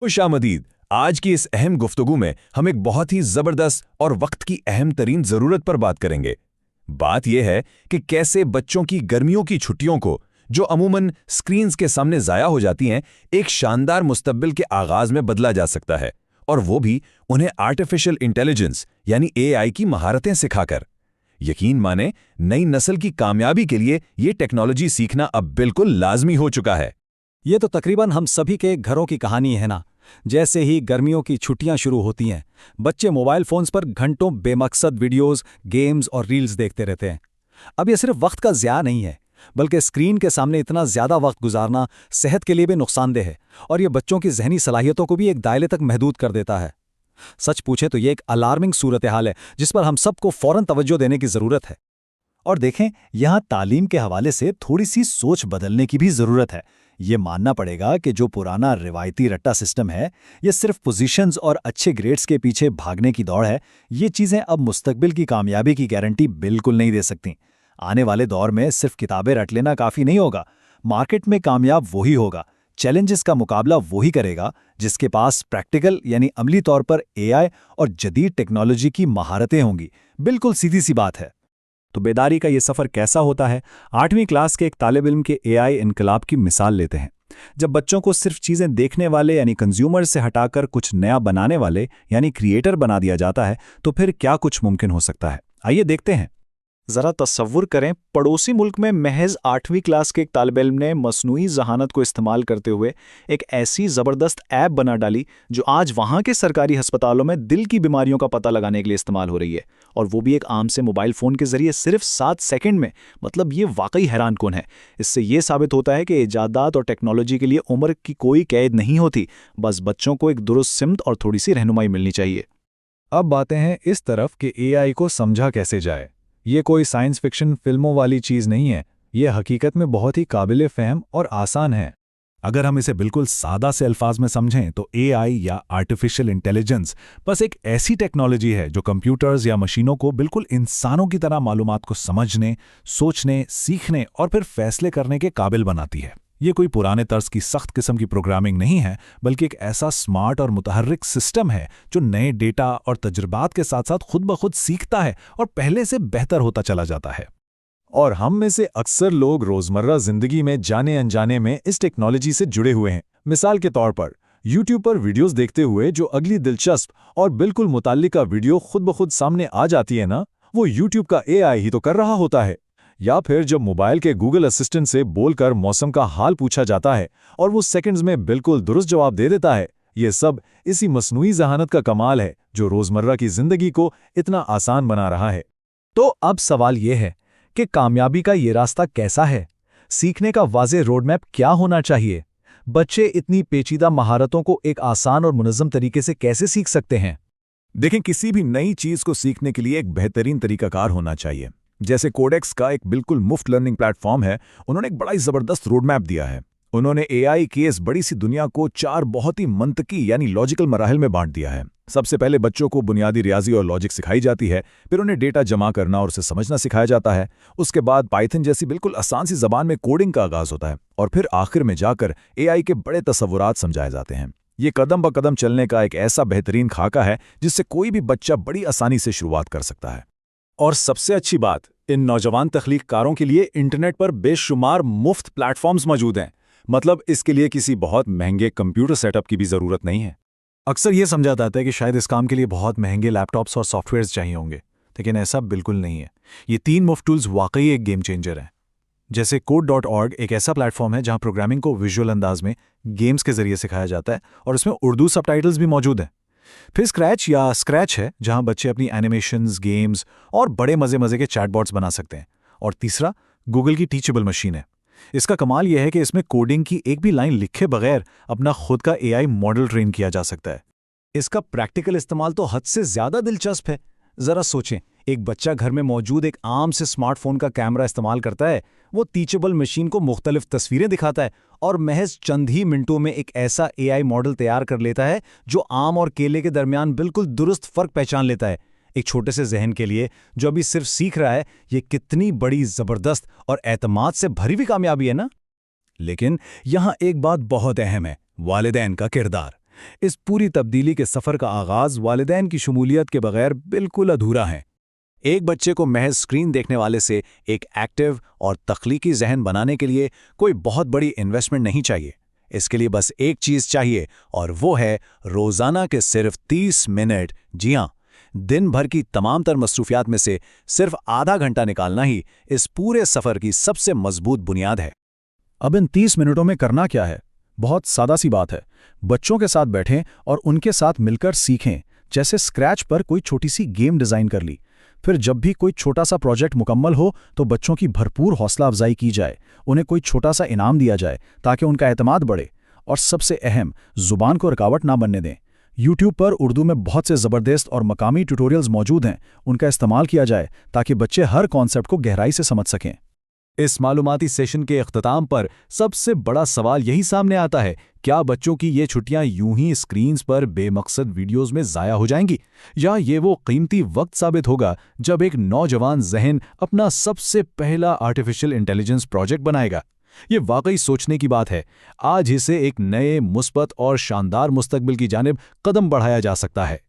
खुशामदीद। आज की इस अहम गुफ्तगू में हम एक बहुत ही ज़बरदस्त और वक्त की अहम तरीन ज़रूरत पर बात करेंगे। बात यह है कि कैसे बच्चों की गर्मियों की छुट्टियों को, जो अमूमन स्क्रीन्स के सामने ज़ाया हो जाती हैं, एक शानदार मुस्तक़बिल के आगाज़ में बदला जा सकता है, और वो भी उन्हें आर्टिफिशियल इंटेलिजेंस यानी AI की महारतें सिखाकर। यकीन माने, नई नस्ल की कामयाबी के लिए ये टेक्नोलॉजी सीखना अब बिल्कुल लाजमी हो चुका है। ये तो तकरीबन हम सभी के घरों की कहानी है ना। जैसे ही गर्मियों की छुट्टियां शुरू होती हैं, बच्चे मोबाइल फोन्स पर घंटों बेमकसद वीडियोस, गेम्स और रील्स देखते रहते हैं। अब ये सिर्फ वक्त का ज़्या नहीं है, बल्कि स्क्रीन के सामने इतना ज़्यादा वक्त गुजारना सेहत के लिए भी नुकसानदेह है, और ये बच्चों की जहनी सलाहियतों को भी एक दायरे तक महदूद कर देता है। सच पूछे तो ये एक अलार्मिंग सूरत हाल है जिस पर हम सबको फौरन तवज्जो देने की ज़रूरत है। और देखें, यहाँ तालीम के हवाले से थोड़ी सी सोच बदलने की भी ज़रूरत है। ये मानना पड़ेगा कि जो पुराना रिवायती रट्टा सिस्टम है, ये सिर्फ पोजीशंस और अच्छे ग्रेड्स के पीछे भागने की दौड़ है। ये चीज़ें अब मुस्तकबिल की कामयाबी की गारंटी बिल्कुल नहीं दे सकती। आने वाले दौर में सिर्फ किताबें रट लेना काफ़ी नहीं होगा। मार्केट में कामयाब वही होगा, चैलेंजेस का मुकाबला वही करेगा जिसके पास प्रैक्टिकल यानी अमली तौर पर AI और जदीद टेक्नोलॉजी की महारतें होंगी। बिल्कुल सीधी सी बात है। तो बेदारी का ये सफ़र कैसा होता है? 8वीं क्लास के एक तालिब इल्म के AI इनकलाब की मिसाल लेते हैं। जब बच्चों को सिर्फ चीज़ें देखने वाले यानी कंज्यूमर से हटाकर कुछ नया बनाने वाले यानी क्रिएटर बना दिया जाता है, तो फिर क्या कुछ मुमकिन हो सकता है? आइए देखते हैं। ज़रा तसव्वुर करें, पड़ोसी मुल्क में महज 8वीं क्लास के एक तालिब इल्म ने मसनूई ज़हानत को इस्तेमाल करते हुए एक ऐसी ज़बरदस्त ऐप बना डाली जो आज वहाँ के सरकारी अस्पतालों में दिल की बीमारियों का पता लगाने के लिए इस्तेमाल हो रही है, और वो भी एक आम से मोबाइल फ़ोन के ज़रिए सिर्फ 7 सेकंड में। मतलब ये वाकई हैरान कुन है। इससे ये साबित होता है कि इजादात और टेक्नोलॉजी के लिए उम्र की कोई कैद नहीं होती, बस बच्चों को एक दुरुस्त सिमत और थोड़ी सी रहनुमाई मिलनी चाहिए। अब बातें हैं इस तरफ कि AI को समझा कैसे जाए। ये कोई साइंस फिक्शन फिल्मों वाली चीज़ नहीं है, ये हकीकत में बहुत ही काबिल फ़हम और आसान है। अगर हम इसे बिल्कुल सादा से अल्फाज में समझें तो AI या आर्टिफिशियल इंटेलिजेंस बस एक ऐसी टेक्नोलॉजी है जो कंप्यूटर्स या मशीनों को बिल्कुल इंसानों की तरह मालूमात को समझने, सोचने, सीखने और फिर फैसले करने के काबिल बनाती है। ये कोई पुराने तर्ज की सख्त किस्म की प्रोग्रामिंग नहीं है, बल्कि एक ऐसा स्मार्ट और मुतहर्रिक सिस्टम है जो नए डेटा और तजुर्बात के साथ साथ खुद ब खुद सीखता है और पहले से बेहतर होता चला जाता है। और हम में से अक्सर लोग रोज़मर्रा ज़िंदगी में जाने अनजाने में इस टेक्नोलॉजी से जुड़े हुए हैं। मिसाल के तौर पर YouTube पर वीडियोस देखते हुए जो अगली दिलचस्प और बिल्कुल मुताल्लिका वीडियो खुद ब खुद सामने आ जाती है ना, वो YouTube का AI ही तो कर रहा होता है। या फिर जब मोबाइल के गूगल असिस्टेंट से बोलकर मौसम का हाल पूछा जाता है और वो सेकंड्स में बिल्कुल दुरुस्त जवाब दे देता है, ये सब इसी मसनूई ज़हानत का कमाल है जो रोज़मर्रा की ज़िंदगी को इतना आसान बना रहा है। तो अब सवाल ये है कि कामयाबी का ये रास्ता कैसा है? सीखने का वाज़ेह रोडमैप क्या होना चाहिए? बच्चे इतनी पेचीदा महारतों को एक आसान और मुनज़्ज़म तरीके से कैसे सीख सकते हैं? देखें, किसी भी नई चीज़ को सीखने के लिए एक बेहतरीन तरीकाकार होना चाहिए। जैसे कोडेक्स का एक बिल्कुल मुफ्त लर्निंग प्लेटफॉर्म है, उन्होंने एक बड़ा ही ज़बरदस्त रोडमैप दिया है। उन्होंने AI की इस बड़ी सी दुनिया को 4 बहुत ही मंतकी यानी लॉजिकल मराहिल में बांट दिया है। सबसे पहले बच्चों को बुनियादी रियाजी और लॉजिक सिखाई जाती है, फिर उन्हें डेटा जमा करना और उसे समझना सिखाया जाता है। उसके बाद पाइथन जैसी बिल्कुल आसान सी ज़बान में कोडिंग का आगाज़ होता है, और फिर आखिर में जाकर AI के बड़े तसव्वुरात समझाए जाते हैं। ये कदम ब कदम चलने का एक ऐसा बेहतरीन खाका है जिससे कोई भी बच्चा बड़ी आसानी से शुरुआत कर सकता है। और सबसे अच्छी बात, इन नौजवान तख्लीककारों के लिए इंटरनेट पर बेशुमार मुफ्त प्लेटफॉर्म्स मौजूद हैं। मतलब इसके लिए किसी बहुत महंगे कंप्यूटर सेटअप की भी ज़रूरत नहीं है। अक्सर ये समझा जाता है कि शायद इस काम के लिए बहुत महंगे लैपटॉप्स और सॉफ्टवेयर्स चाहिए होंगे, लेकिन ऐसा बिल्कुल नहीं है। ये 3 मुफ्त टूल्स वाकई एक गेम चेंजर हैं। जैसे code.org एक ऐसा प्लेटफॉर्म है जहां प्रोग्रामिंग को विजुअल अंदाज में गेम्स के जरिए सिखाया जाता है, और उसमें उर्दू सबटाइटल्स भी मौजूद हैं। फिर स्क्रैच या स्क्रैच है जहां बच्चे अपनी एनिमेशंस, गेम्स और बड़े मज़े के चैटबॉट्स बना सकते हैं। और तीसरा गूगल की टीचेबल मशीन है। इसका कमाल यह है कि इसमें कोडिंग की एक भी लाइन लिखे बगैर अपना खुद का AI मॉडल ट्रेन किया जा सकता है। इसका प्रैक्टिकल इस्तेमाल तो हद से ज़्यादा दिलचस्प है। ज़रा सोचें, एक बच्चा घर में मौजूद एक आम से स्मार्टफोन का कैमरा इस्तेमाल करता है, वो टीचेबल मशीन को मुख्तलिफ तस्वीरें दिखाता है और महज चंद ही मिनटों में एक ऐसा AI मॉडल तैयार कर लेता है जो आम और केले के दरमियान बिल्कुल दुरुस्त फ़र्क पहचान लेता है। एक छोटे से जहन के लिए जो अभी सिर्फ सीख रहा है, ये कितनी बड़ी ज़बरदस्त और एतमाद से भरी हुई कामयाबी है ना। लेकिन यहाँ एक बात बहुत अहम है, वालिदैन का किरदार। इस पूरी तब्दीली के सफ़र का आगाज़ वालिदैन की शमूलियत के बगैर बिल्कुल अधूरा है। एक बच्चे को महज स्क्रीन देखने वाले से एक एक्टिव और तख्लीकी जहन बनाने के लिए कोई बहुत बड़ी इन्वेस्टमेंट नहीं चाहिए। इसके लिए बस एक चीज़ चाहिए और वो है रोज़ाना के सिर्फ 30 मिनट, जी हाँ, दिन भर की तमाम तर मसरूफियात में से सिर्फ आधा घंटा निकालना ही इस पूरे सफ़र की सबसे मजबूत बुनियाद है। अब इन 30 मिनटों में करना क्या है? बहुत सादा सी बात है। बच्चों के साथ बैठें और उनके साथ मिलकर सीखें। जैसे स्क्रैच पर कोई छोटी सी गेम डिज़ाइन कर ली। फिर जब भी कोई छोटा सा प्रोजेक्ट मुकम्मल हो तो बच्चों की भरपूर हौसला अफजाई की जाए, उन्हें कोई छोटा सा इनाम दिया जाए ताकि उनका एतमाद बढ़े। और सबसे अहम, ज़ुबान को रुकावट ना बनने दें। यूट्यूब पर उर्दू में बहुत से ज़बरदस्त और मकामी ट्यूटोरियल्स मौजूद हैं, उनका इस्तेमाल किया जाए ताकि बच्चे हर कॉन्सेप्ट को गहराई से समझ सकें। इस मालूमाती सेशन के इख्तिताम पर सबसे बड़ा सवाल यही सामने आता है, क्या बच्चों की ये छुट्टियां यूं ही स्क्रीन्स पर बेमकसद वीडियोस में ज़ाया हो जाएंगी, या ये वो कीमती वक्त साबित होगा जब एक नौजवान जहन अपना सबसे पहला आर्टिफिशियल इंटेलिजेंस प्रोजेक्ट बनाएगा? ये वाकई सोचने की बात है। आज इसे एक नए, मुस्बत और शानदार मुस्तकबिल की जानिब कदम बढ़ाया जा सकता है।